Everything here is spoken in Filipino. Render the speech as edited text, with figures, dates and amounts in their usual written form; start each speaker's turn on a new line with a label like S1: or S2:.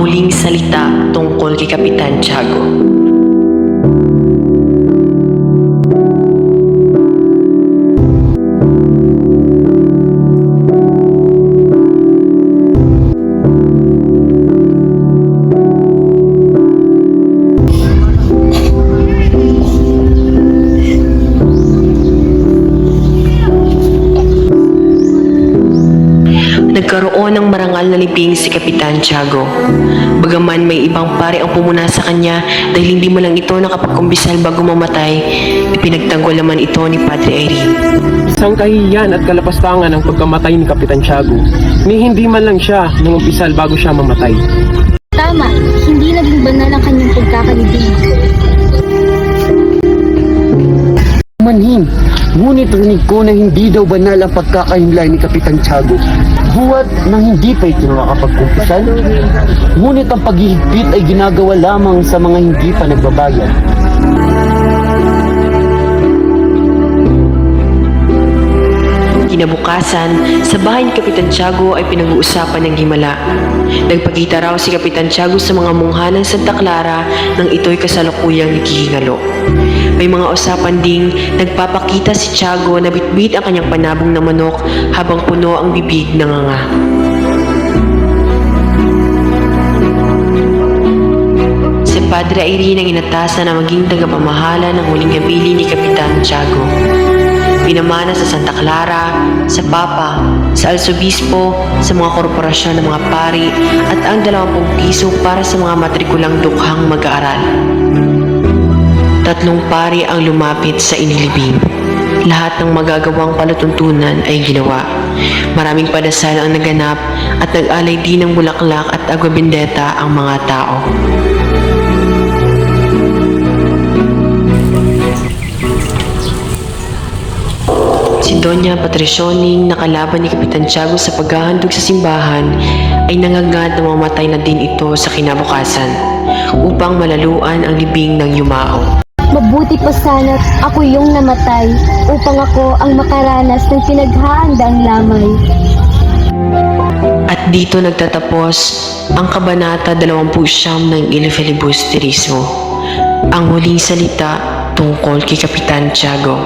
S1: huling salita tungkol kay Kapitan Tiago. Nagkaroon ng marangal na libing si Kapitan Tiago. Bagaman may ibang pare ang pumuna sa kanya dahil hindi mo lang ito nakapagkumbisal bago mamatay, ipinagtanggol naman ito ni Padre Irene.
S2: Isang kahihiyan at kalapastangan ang pagkamatay ni Kapitan Tiago, ni hindi man lang siya nangumpisal bago siya mamatay.
S3: Tama, hindi naging banal ang kanyang pagkakalibing.
S4: Manhin, ngunit rinig ko na hindi daw banal ang pagkakahimlay ni Kapitan Tiago. Buwat na hindi pa ito nakakapagkumpisal, ngunit ang paghihigpit ay ginagawa lamang sa mga hindi pa nagbabayad.
S1: Kinabukasan, sa bahay ni Kapitan Tiago ay pinag-uusapan ng himala. Nagpakita raw si Kapitan Tiago sa mga mungha ng Santa Clara nang ito'y kasalukuyang naghihingalo. May mga usapan ding nagpapakita si Tiago na bitbit ang kanyang panabong na manok habang puno ang bibig ng nganga. Si Padre Irene ang inatasan na maging tagapamahala ng huling habilin ni Kapitan Tiago. Pinamana sa Santa Clara, sa Papa, sa Alsobispo, sa mga korporasyon ng mga pari at ang 20 piso para sa mga matrikulang dukhang mag-aaral. 3 pari ang lumapit sa inilibing. Lahat ng magagawang palatuntunan ay ginawa. Maraming padasal ang naganap at nag-alay din ng bulaklak at agwabindeta ang mga tao. Si Doña Patricioning, nakalaban ni Kapitan Tiago sa paghahandog sa simbahan, ay nangagad na mamatay na din ito sa kinabukasan upang malaluan ang libing ng yumao.
S3: Mabuti pa sana't ako yung namatay upang ako ang makaranas ng pinaghahandang lamay.
S1: At dito nagtatapos ang Kabanata 29 ng Il Filibusterismo, ang huling salita tungkol kay Kapitan Tiago.